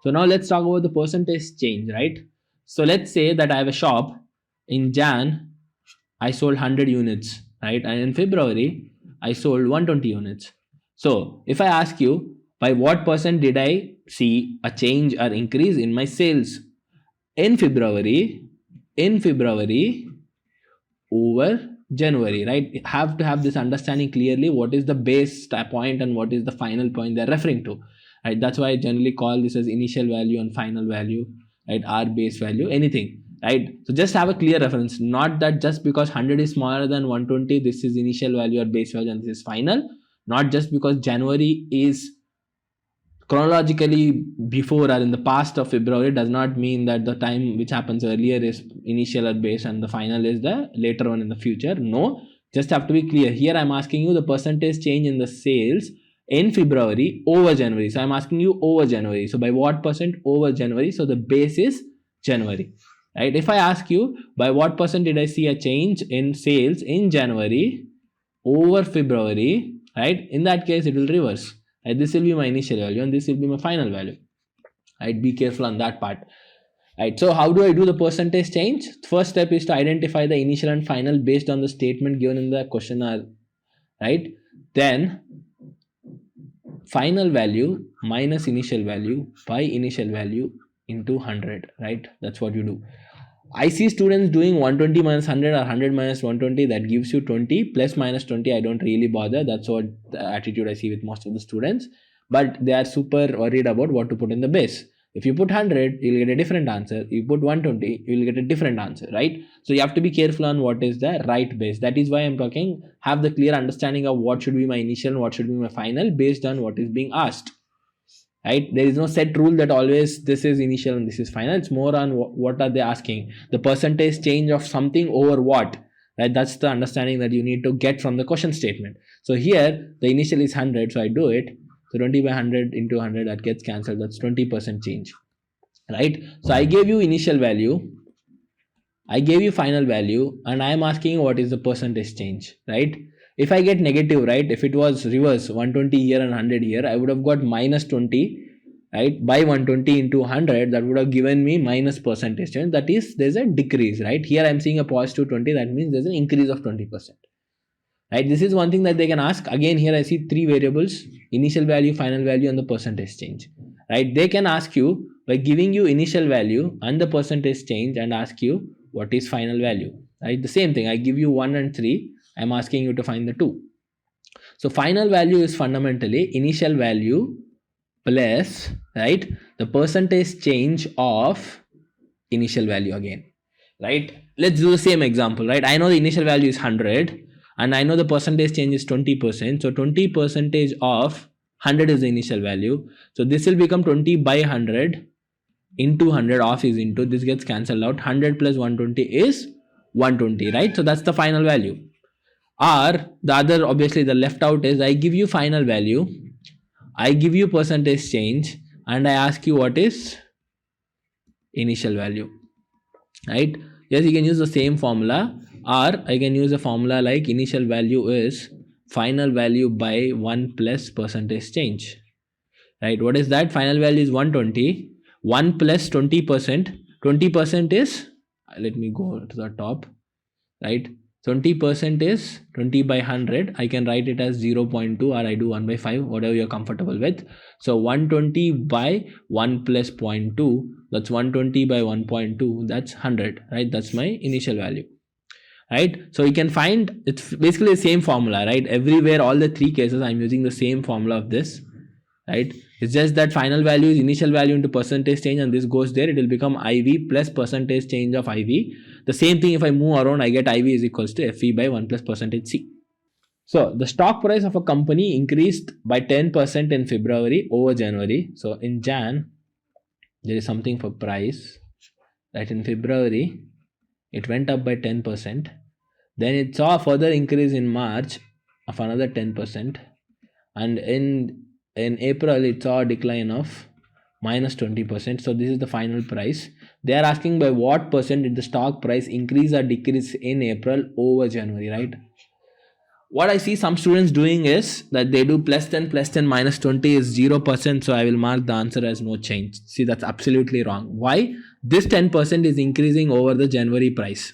So now let's talk about the percentage change, right? So let's say that I have a shop. In Jan, I sold 100 units, right? And in February, I sold 120 units. So if I ask you, by what percent did I see a change or increase in my sales in February, over January, right? You have to have this understanding clearly what is the base point and what is the final point they're referring to, right? That's why I generally call this as initial value and final value, right? Or base value, anything, right? So just have a clear reference, not that just because 100 is smaller than 120, this is initial value or base value and this is final. Not just because January is chronologically before or in the past of February does not mean that the time which happens earlier is initial or base and the final is the later one in the future. No, just have to be clear. Here I'm asking you the percentage change in the sales in February over January. So I'm asking you over January. So by what percent over January? So the base is January, right? If I ask you by what percent did I see a change in sales in January over February, right? In that case, it will reverse. Right? This will be my initial value and this will be my final value. Right? Be careful on that part. Right? So how do I do the percentage change? First step is to identify the initial and final based on the statement given in the questionnaire. Right? Then final value minus initial value by initial value into 100. Right? That's what you do. I see students doing 120 minus 100 or 100 minus 120, that gives you 20, plus minus 20, I don't really bother. That's what the attitude I see with most of the students. But they are super worried about what to put in the base. If you put 100, you'll get a different answer. You put 120, you'll get a different answer, right? So you have to be careful on what is the right base. That is why I'm talking, have the clear understanding of what should be my initial and what should be my final based on what is being asked. Right? There is no set rule that always this is initial and this is final. It's more on what are they asking, the percentage change of something over what, right? That's the understanding that you need to get from the question statement. So here the initial is 100, so I do it. So 20 by 100 into 100, that gets cancelled. That's 20% change, right? So I gave you initial value, I gave you final value, and I am asking what is the percentage change, right? If I get negative, right, if it was reverse 120 here and 100 here, I would have got minus 20, right, by 120 into 100, that would have given me minus percentage change. That is, there's a decrease, right? Here I'm seeing a positive 20, that means there's an increase of 20%, right? This is one thing that they can ask. Again, here I see three variables, initial value, final value, and the percentage change, right? They can ask you by giving you initial value and the percentage change and ask you what is final value, right? The same thing, I give you 1 and 3, I'm asking you to find the 2. So final value is fundamentally initial value plus, right, the percentage change of initial value again, right? Let's do the same example, right? I know the initial value is 100 and I know the percentage change is 20%. So 20% of 100 is the initial value. So this will become 20 by 100 into 100, off is into, this gets cancelled out. 100 plus 120 is 120, right? So that's the final value. Or the other, obviously the left out is, I give you final value, I give you percentage change, and I ask you what is initial value, right? Yes, you can use the same formula, or I can use a formula like initial value is final value by 1 plus percentage change, right? What is that? Final value is 120, 1 plus 20%, 20% is, let me go to the top, right? 20% is 20 by 100. I can write it as 0.2 or I do 1 by 5, whatever you're comfortable with. So 120 by 1 plus 0.2, that's 120 by 1.2, that's 100, right? That's my initial value, right? So you can find, it's basically the same formula, right? Everywhere, all the three cases, I'm using the same formula of this, right? It's just that final value is initial value into percentage change and this goes there, it will become IV plus percentage change of IV. The same thing, if I move around, I get IV is equals to FE by 1 plus percentage C. So the stock price of a company increased by 10% in February over January. So in Jan, there is something for price, right? In February, it went up by 10%. Then it saw a further increase in March of another 10%. And in April, it saw a decline of minus 20%. So this is the final price. They are asking by what percent did the stock price increase or decrease in April over January, right? what I see some students doing is that they do plus 10, minus 20 is 0%. So I will mark the answer as no change. See, that's absolutely wrong. Why? This 10% is increasing over the January price,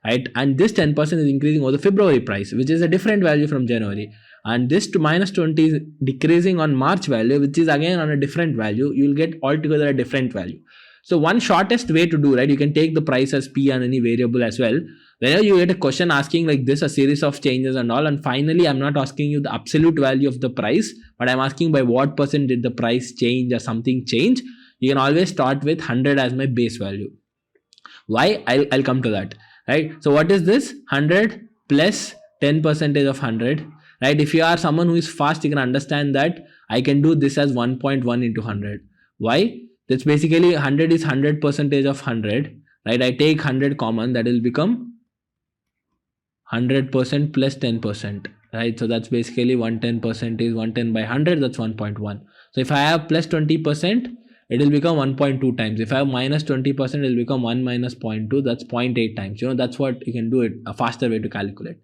right? And this 10% is increasing over the February price, which is a different value from January. And this to minus 20 is decreasing on March value, which is again on a different value. You will get altogether a different value. So one shortest way to do, right, you can take the price as P and any variable as well. Whenever you get a question asking like this, a series of changes and all, and finally I'm not asking you the absolute value of the price, but I'm asking by what percent did the price change or something change, you can always start with 100 as my base value. Why? I'll come to that, right? So what is this? 100 plus 10% of 100, right? If you are someone who is fast, you can understand that I can do this as 1.1 into 100. Why? That's basically 100 is 100% of 100, right? I take 100 common, that will become 100% plus 10%, right? So that's basically 110% is 110 by 100, that's 1.1. So if I have plus 20%, it will become 1.2 times. If I have minus 20%, it will become 1 minus 0.2, that's 0.8 times. That's what you can do it, a faster way to calculate,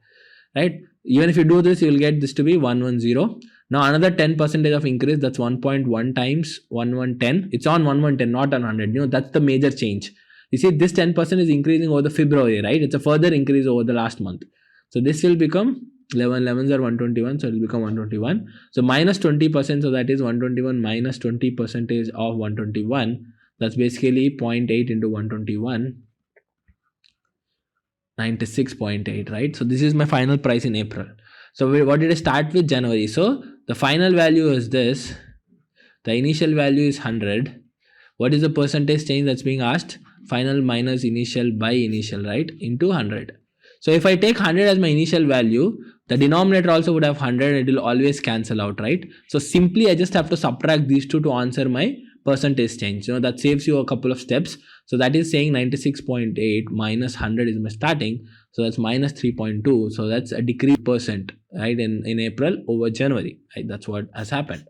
right? Even if you do this, you will get this to be 110. Now another 10% of increase, that's 1.1 times 1110. It's on 1110, not on 100. That's the major change. You see, this 10% is increasing over the February, right? It's a further increase over the last month. So this will become 11 are 121, so it will become 121. So minus 20%, so that is 121 minus 20% of 121. That's basically 0.8 into 121. 96.8, right? So this is my final price in April. So what did I start with? January. So the final value is this. The initial value is 100. What is the percentage change that's being asked? Final minus initial by initial, right? Into 100. So if I take 100 as my initial value, the denominator also would have 100. It will always cancel out, right? So simply I just have to subtract these two to answer my percentage change. That saves you a couple of steps. So that is saying 96.8 minus 100 is my starting. So that's minus 3.2. So that's a decrease percent, right? In April over January, right? That's what has happened.